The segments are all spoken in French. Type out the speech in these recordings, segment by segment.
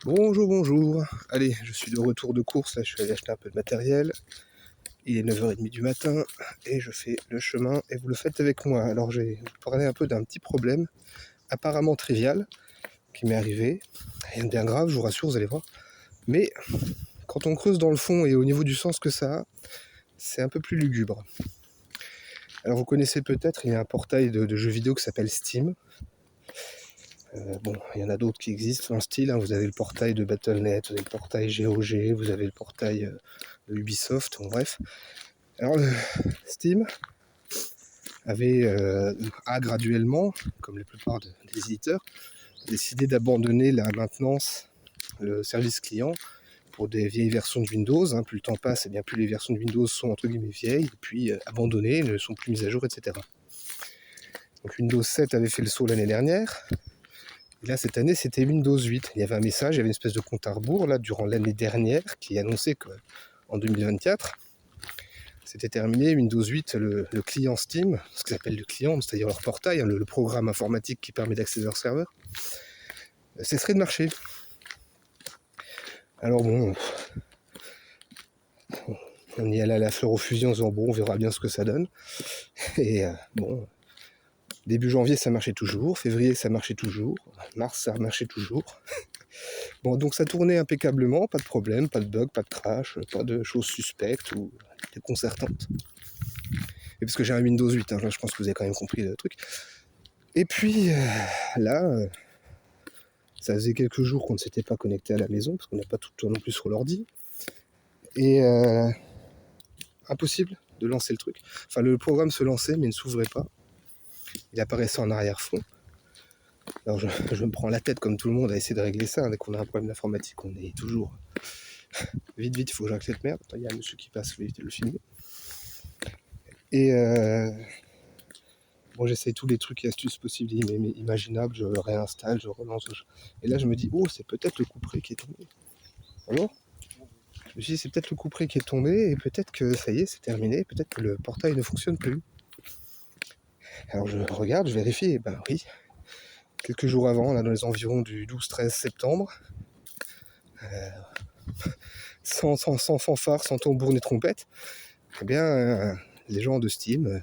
Bonjour, bonjour. Allez, je suis de retour de course. Là, je suis allé acheter un peu de matériel. Il est 9h30 du matin et je fais le chemin et vous le faites avec moi. Alors, je vais vous parler un peu d'un petit problème apparemment trivial qui m'est arrivé. Rien de bien grave, je vous rassure, vous allez voir. Mais quand on creuse dans le fond et au niveau du sens que ça a, c'est un peu plus lugubre. Alors, vous connaissez peut-être, il y a un portail de jeux vidéo qui s'appelle Steam. Bon, il y en a d'autres qui existent dans le style, hein. Vous avez le portail de Battle.net, vous avez le portail GOG, vous avez le portail de Ubisoft, bon, bref. Alors, Steam a graduellement, comme la plupart des éditeurs, décidé d'abandonner la maintenance, le service client pour des vieilles versions de Windows, hein. Plus le temps passe, et bien plus les versions de Windows sont entre guillemets vieilles, et puis abandonnées, ne sont plus mises à jour, etc. Donc Windows 7 avait fait le saut l'année dernière. Et là, cette année, c'était Windows 8. Il y avait un message, il y avait une espèce de compte à rebours, là, durant l'année dernière, qui annonçait qu'en 2024, c'était terminé. Windows 8, le client Steam, ce qu'ils appellent le client, c'est-à-dire leur portail, hein, le programme informatique qui permet d'accéder à leur serveur, cesserait de marcher. Alors bon, on y allait à la fleur aux fusils en disant, bon, on verra bien ce que ça donne. Et bon, début janvier, ça marchait toujours. Février, ça marchait toujours. Mars, ça marchait toujours. Bon, donc ça tournait impeccablement, pas de problème, pas de bug, pas de crash, pas de choses suspectes ou déconcertantes. Et parce que j'ai un Windows 8, hein, là, je pense que vous avez quand même compris le truc. Et puis là, ça faisait quelques jours qu'on ne s'était pas connecté à la maison, parce qu'on n'a pas tout le temps non plus sur l'ordi. Et impossible de lancer le truc. Enfin, le programme se lançait, mais ne s'ouvrait pas. Il apparaissait en arrière-fond. Alors je me prends la tête comme tout le monde à essayer de régler ça. Dès qu'on a un problème d'informatique, on est toujours vite, il faut que j'arrête cette merde. Attends, il y a un monsieur qui passe, je vais éviter de le filmer. Et bon, j'essaye tous les trucs et astuces possibles et imaginables, je réinstalle, je relance. Et là, je me dis, oh, c'est peut-être le couperet qui est tombé. Alors, je me suis dit, c'est peut-être le couperet qui est tombé et peut-être que ça y est, c'est terminé. Peut-être que le portail ne fonctionne plus. Alors, je regarde, je vérifie, et ben oui. Quelques jours avant, là, dans les environs du 12-13 septembre, sans fanfare, sans tambour ni trompette, eh bien, les gens de Steam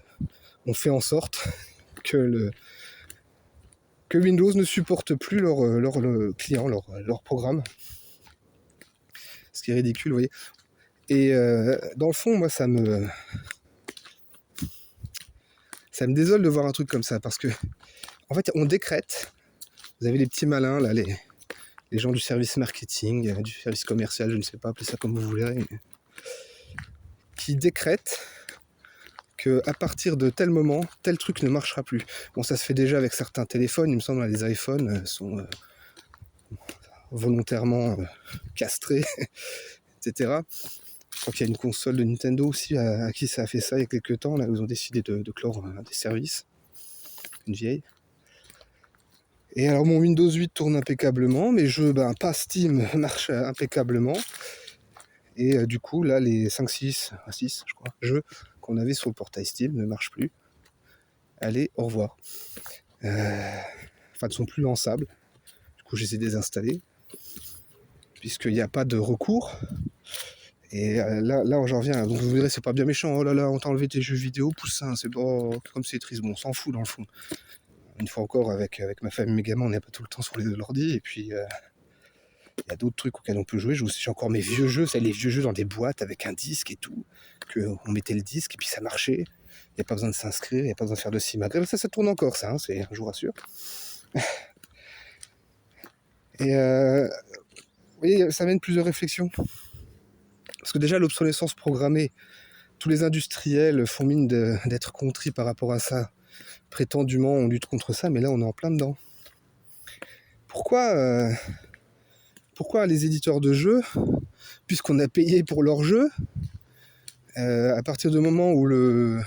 ont fait en sorte que Windows ne supporte plus leur client, leur programme. Ce qui est ridicule, vous voyez. Et dans le fond, moi, ça me désole de voir un truc comme ça, parce que, en fait, on décrète, vous avez les petits malins, là, les gens du service marketing, du service commercial, je ne sais pas, appelez ça comme vous voulez, qui décrètent qu'à partir de tel moment, tel truc ne marchera plus. Bon, ça se fait déjà avec certains téléphones, il me semble, les iPhones sont volontairement castrés, etc. Je crois qu'il y a une console de Nintendo aussi à qui ça a fait ça il y a quelques temps. Là, ils ont décidé de clore des services. Une vieille. Et alors, mon Windows 8 tourne impeccablement, mes jeux, pas Steam, marchent impeccablement. Et du coup, là, les 6, je crois, jeux qu'on avait sur le portail Steam ne marchent plus. Allez, au revoir. Enfin, ne sont plus lançables. Du coup, je les ai désinstallés. Puisqu'il n'y a pas de recours. Et là, j'en reviens. Donc vous verrez, c'est pas bien méchant. Oh là là, on t'a enlevé tes jeux vidéo, poussin. C'est bon, comme c'est triste. Bon, on s'en fout dans le fond. Une fois encore, avec ma famille, mes gamins, on n'est pas tout le temps sur l'ordi. Et puis, il y a d'autres trucs auxquels on peut jouer. J'ai encore mes vieux jeux, c'est les vieux jeux dans des boîtes avec un disque et tout. On mettait le disque et puis ça marchait. Il n'y a pas besoin de s'inscrire, il n'y a pas besoin de faire de simagrée. Ça tourne encore, ça, hein, je vous rassure. Et vous voyez, ça mène plusieurs réflexions. Parce que déjà, l'obsolescence programmée, tous les industriels font mine d'être contrits par rapport à ça. Prétendument, on lutte contre ça, mais là, on est en plein dedans. Pourquoi les éditeurs de jeux, puisqu'on a payé pour leurs jeux, à partir du moment où la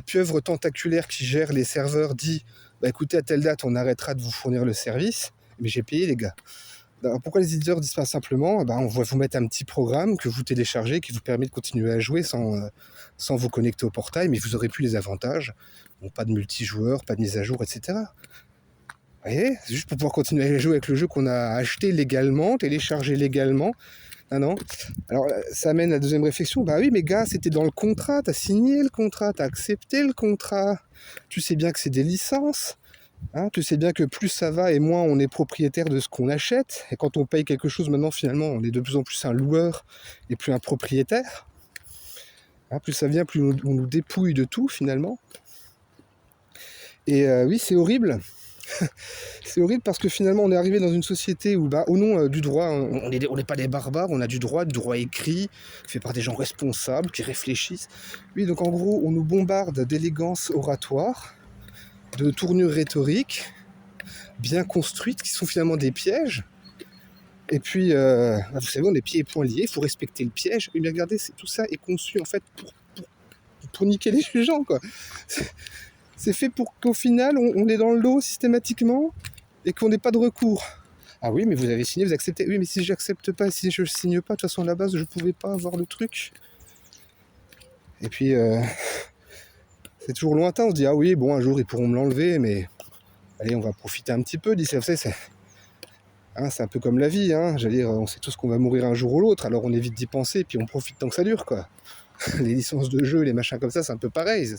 pieuvre tentaculaire qui gère les serveurs dit écoutez, à telle date, on arrêtera de vous fournir le service, mais j'ai payé, les gars. Alors pourquoi les éditeurs disent pas simplement on va vous mettre un petit programme que vous téléchargez qui vous permet de continuer à jouer sans vous connecter au portail, mais vous aurez plus les avantages. Bon, pas de multijoueur, pas de mise à jour, etc. Vous voyez, c'est juste pour pouvoir continuer à jouer avec le jeu qu'on a acheté légalement, téléchargé légalement. Ah non. Alors ça amène à la deuxième réflexion. Bah oui, mais gars, c'était dans le contrat, t'as signé le contrat, t'as accepté le contrat. Tu sais bien que c'est des licences. Hein, tu sais bien que plus ça va et moins on est propriétaire de ce qu'on achète. Et quand on paye quelque chose, maintenant finalement, on est de plus en plus un loueur et plus un propriétaire. Hein, plus ça vient, plus on nous dépouille de tout finalement. Et oui, c'est horrible. C'est horrible parce que finalement on est arrivé dans une société où au nom du droit, on n'est pas des barbares, on a du droit écrit, fait par des gens responsables, qui réfléchissent. Oui, donc en gros on nous bombarde d'élégance oratoire, de tournures rhétoriques, bien construites, qui sont finalement des pièges. Et puis, vous savez, on est pieds et poings liés, il faut respecter le piège. Et bien regardez, tout ça est conçu en fait pour niquer les gens, quoi. C'est fait pour qu'au final, on est dans le lot systématiquement et qu'on n'ait pas de recours. Ah oui, mais vous avez signé, vous acceptez. Oui, mais si j'accepte pas, si je signe pas, de toute façon, à la base, je pouvais pas avoir le truc. Et puis, c'est toujours lointain. On se dit, ah oui, bon, un jour, ils pourront me l'enlever, mais allez, on va profiter un petit peu d'ici. Vous savez, c'est un peu comme la vie. Hein. J'allais dire, on sait tous qu'on va mourir un jour ou l'autre, alors on évite d'y penser, puis on profite tant que ça dure, quoi. Les licences de jeu, les machins comme ça, c'est un peu pareil.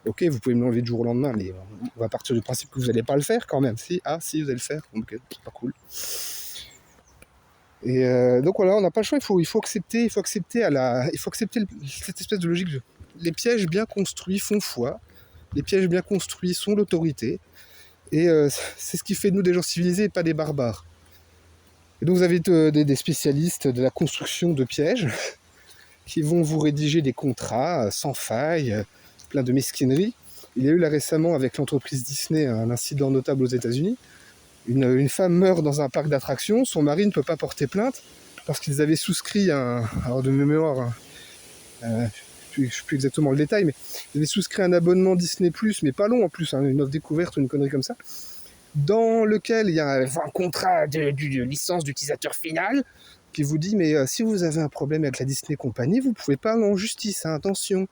Ok, vous pouvez me l'enlever du jour au lendemain, mais on va partir du principe que vous n'allez pas le faire quand même. Si, vous allez le faire. Ok, c'est pas cool. Et donc voilà, on n'a pas le choix. Il faut accepter cette espèce de logique. Les pièges bien construits font foi. Les pièges bien construits sont l'autorité. Et c'est ce qui fait de nous des gens civilisés et pas des barbares. Et donc vous avez des spécialistes de la construction de pièges qui vont vous rédiger des contrats sans faille, plein de mesquineries. Il y a eu là récemment avec l'entreprise Disney un incident notable aux États-Unis. Une femme meurt dans un parc d'attractions, son mari ne peut pas porter plainte parce qu'ils avaient souscrit alors de mémoire, je ne sais plus exactement le détail, mais ils avaient souscrit un abonnement Disney+, mais pas long en plus, hein, une offre découverte ou une connerie comme ça, dans lequel il y a un contrat de licence d'utilisateur final qui vous dit, mais si vous avez un problème avec la Disney Company, vous pouvez pas aller en justice, hein, attention.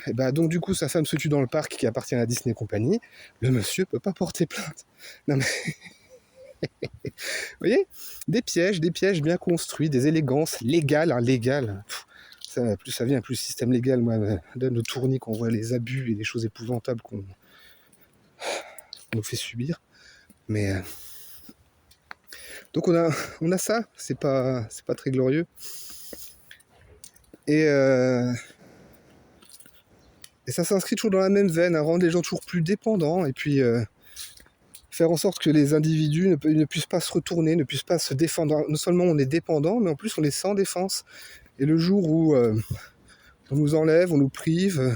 Et donc du coup, sa femme se tue dans le parc qui appartient à la Disney Company. Le monsieur peut pas porter plainte. Non mais... Vous voyez, des pièges bien construits, des élégances légales, hein, légales. Ça, plus ça vient, plus le système légal donne le tournis qu'on voit les abus et les choses épouvantables qu'on nous fait subir. Mais donc on a ça, c'est pas très glorieux. Et ça s'inscrit toujours dans la même veine, à rendre les gens toujours plus dépendants, et puis faire en sorte que les individus ne puissent pas se retourner, ne puissent pas se défendre. Non seulement on est dépendant, mais en plus on est sans défense. Et le jour où on nous enlève, on nous prive,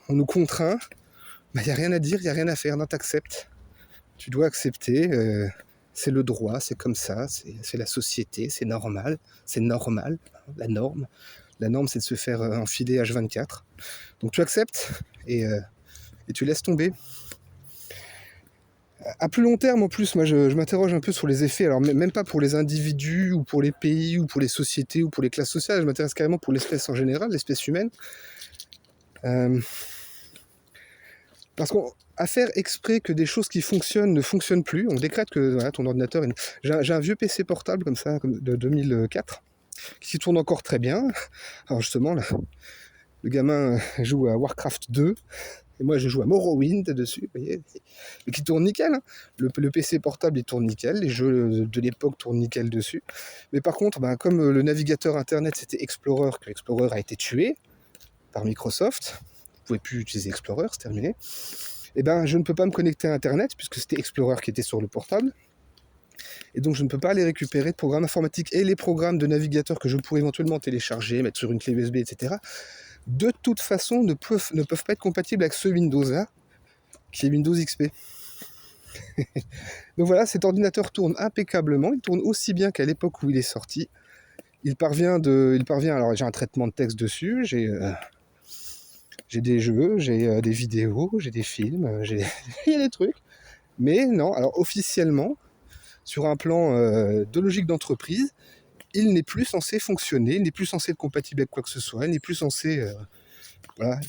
on nous contraint, il n'y a rien à dire, il n'y a rien à faire, non, t'acceptes. Tu dois accepter, c'est le droit, c'est comme ça, c'est la société, c'est normal, la norme. La norme, c'est de se faire enfiler H24. Donc tu acceptes et tu laisses tomber. À plus long terme, en plus, moi, je m'interroge un peu sur les effets. Alors, même pas pour les individus, ou pour les pays, ou pour les sociétés, ou pour les classes sociales. Je m'intéresse carrément pour l'espèce en général, l'espèce humaine. Parce qu'à faire exprès que des choses qui fonctionnent ne fonctionnent plus, on décrète que voilà, ton ordinateur... J'ai un vieux PC portable comme ça, de 2004, qui tourne encore très bien. Alors justement, là, le gamin joue à Warcraft 2, et moi je joue à Morrowind dessus, vous voyez, et qui tourne nickel. Hein. Le PC portable il tourne nickel, les jeux de l'époque tournent nickel dessus. Mais par contre, comme le navigateur internet c'était Explorer, que Explorer a été tué par Microsoft, vous ne pouvez plus utiliser Explorer, c'est terminé. Et je ne peux pas me connecter à internet puisque c'était Explorer qui était sur le portable. Et donc je ne peux pas aller récupérer de programmes informatiques et les programmes de navigateur que je pourrais éventuellement télécharger, mettre sur une clé USB, etc. De toute façon ne peuvent pas être compatibles avec ce Windows-là, qui est Windows XP. Donc voilà, cet ordinateur tourne impeccablement, il tourne aussi bien qu'à l'époque où il est sorti. Il parvient, alors j'ai un traitement de texte dessus, j'ai des jeux, j'ai des vidéos, j'ai des films, il y a des trucs. Mais non, alors officiellement, sur un plan de logique d'entreprise, il n'est plus censé fonctionner, il n'est plus censé être compatible avec quoi que ce soit, il n'est plus censé... voilà.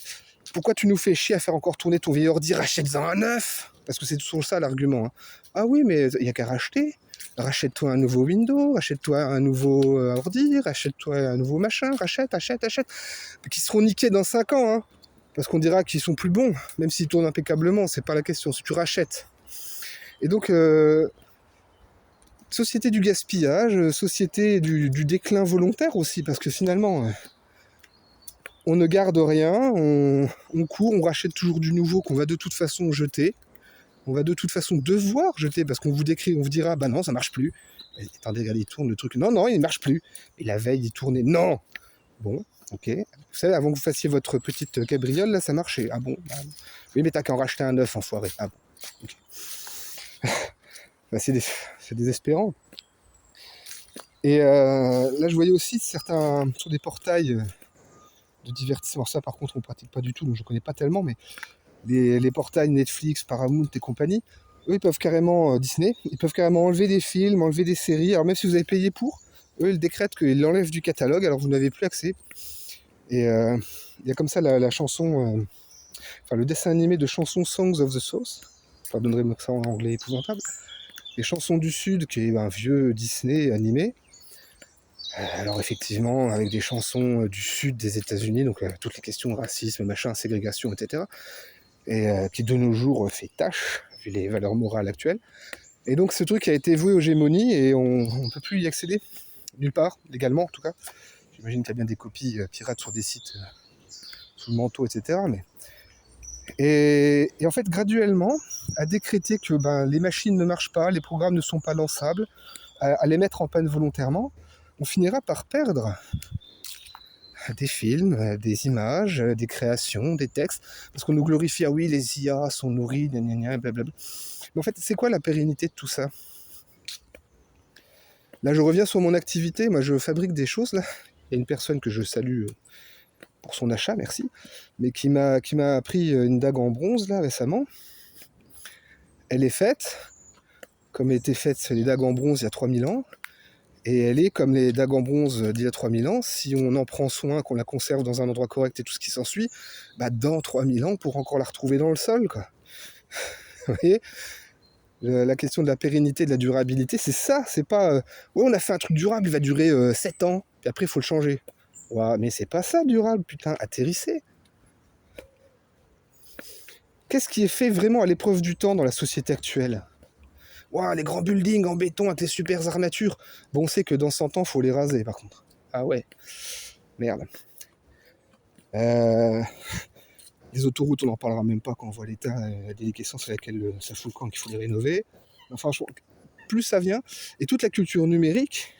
Pourquoi tu nous fais chier à faire encore tourner ton vieil ordi, rachète-en un neuf, Parce que c'est toujours ça l'argument. Hein. Ah oui, mais il n'y a qu'à racheter. Rachète-toi un nouveau Windows, rachète-toi un nouveau ordi, rachète-toi un nouveau machin, achète. Qui seront niqués dans 5 ans, hein. Parce qu'on dira qu'ils sont plus bons, même s'ils tournent impeccablement, c'est pas la question, si tu rachètes. Et donc, société du gaspillage, société du déclin volontaire aussi, parce que finalement, on ne garde rien, on court, on rachète toujours du nouveau qu'on va de toute façon jeter. On va de toute façon devoir jeter, parce qu'on vous dira, bah non, ça marche plus. Et, attendez, regardez, il tourne le truc. Non, il ne marche plus. Et la veille, il tournait. Non. Bon, ok. Vous savez, avant que vous fassiez votre petite cabriole, là, ça marchait. Ah bon bah, oui, mais t'as qu'à en racheter un neuf, enfoiré. Ah bon, ok. Bah, c'est désespérant. Et là, je voyais aussi certains, sur des portails de divertissement. Ça, par contre, on ne pratique pas du tout, donc je ne connais pas tellement, mais les portails Netflix, Paramount et compagnie, eux, ils peuvent carrément, Disney, ils peuvent carrément enlever des films, enlever des séries. Alors même si vous avez payé pour, eux, ils décrètent qu'ils l'enlèvent du catalogue, alors vous n'avez plus accès. Et il y a comme ça la chanson, le dessin animé de chansons Songs of the South, pardonnerez-moi ça en anglais épouvantable, les chansons du Sud, qui est un vieux Disney animé. Alors effectivement, avec des chansons du Sud des États-Unis, donc toutes les questions racisme, machin, ségrégation, etc., et qui de nos jours fait tâche, vu les valeurs morales actuelles. Et donc ce truc a été voué aux gémonies et on ne peut plus y accéder, nulle part, légalement en tout cas. J'imagine qu'il y a bien des copies pirates sur des sites sous le manteau, etc. Et en fait, graduellement, à décréter que les machines ne marchent pas, les programmes ne sont pas lançables, à les mettre en panne volontairement, on finira par perdre des films, des images, des créations, des textes, parce qu'on nous glorifie, ah oui, les IA sont nourris, blablabla. Mais en fait, c'est quoi la pérennité de tout ça? Là, je reviens sur mon activité, moi je fabrique des choses, là. Il y a une personne que je salue pour son achat, merci, mais qui m'a appris une dague en bronze, là, récemment. Elle est faite, comme étaient faites les dagues en bronze il y a 3000 ans, et elle est comme les dagues en bronze d'il y a 3000 ans, si on en prend soin, qu'on la conserve dans un endroit correct et tout ce qui s'ensuit, dans 3000 ans, on pourra encore la retrouver dans le sol, quoi. Vous voyez, la question de la pérennité, de la durabilité, c'est ça, c'est pas ouais, on a fait un truc durable, il va durer 7 ans, puis après il faut le changer. Ouais, mais c'est pas ça durable, putain, atterrissez. Qu'est-ce qui est fait vraiment à l'épreuve du temps dans la société actuelle? Ouah, les grands buildings en béton avec les super armatures. Bon, on sait que dans 100 ans, faut les raser, par contre. Ah ouais. Merde. Les autoroutes, on n'en parlera même pas quand on voit l'état, la déliquescence à laquelle ça fout le camp, qu'il faut les rénover. Enfin, plus ça vient. Et toute la culture numérique,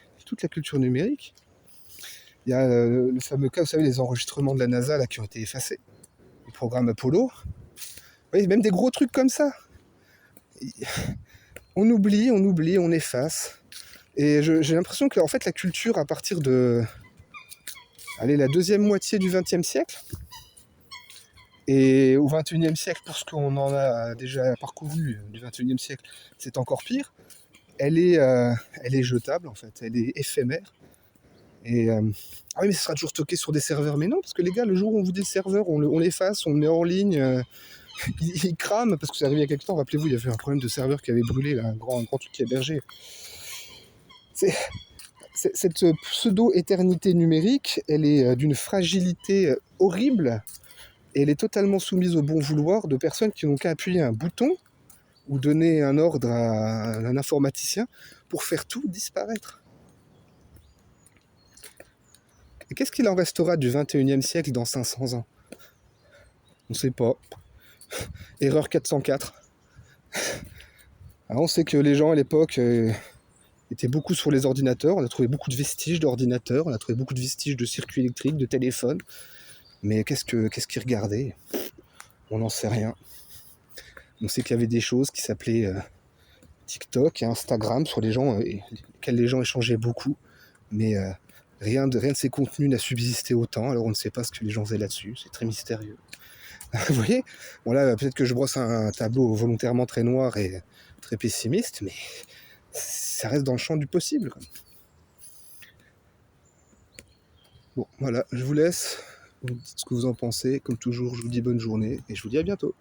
il y a le fameux cas, vous savez, les enregistrements de la NASA là, qui ont été effacés. Le programme Apollo. Vous voyez, même des gros trucs comme ça. On oublie, on efface. Et j'ai l'impression que en fait, la culture, à partir de la deuxième moitié du XXe siècle, et au XXIe siècle, pour ce qu'on en a déjà parcouru du XXIe siècle, c'est encore pire, elle est jetable, en fait, elle est éphémère. Et ah oui, mais ce sera toujours stocké sur des serveurs. Mais non, parce que les gars, le jour où on vous dit le serveur, on l'efface, on le met en ligne, il crame, parce que c'est arrivé il y a quelques temps, rappelez-vous, il y avait un problème de serveur qui avait brûlé, là, un grand truc qui hébergeait. Cette pseudo-éternité numérique, elle est d'une fragilité horrible, et elle est totalement soumise au bon vouloir de personnes qui n'ont qu'à appuyer un bouton ou donner un ordre à un informaticien pour faire tout disparaître. Et qu'est-ce qu'il en restera du 21e siècle dans 500 ans? On ne sait pas. Erreur 404. Alors on sait que les gens à l'époque étaient beaucoup sur les ordinateurs. On a trouvé beaucoup de vestiges d'ordinateurs, on a trouvé beaucoup de vestiges de circuits électriques, de téléphones. Mais qu'est-ce qu'ils regardaient? On n'en sait rien. On sait qu'il y avait des choses qui s'appelaient TikTok et Instagram sur les gens, lesquels les gens échangeaient beaucoup. Mais rien de ces contenus n'a subsisté autant. Alors on ne sait pas ce que les gens faisaient là-dessus. C'est très mystérieux. Vous voyez? Bon là, peut-être que je brosse un tableau volontairement très noir et très pessimiste, mais ça reste dans le champ du possible, quoi. Bon, voilà, je vous laisse. Vous me dites ce que vous en pensez. Comme toujours, je vous dis bonne journée et je vous dis à bientôt.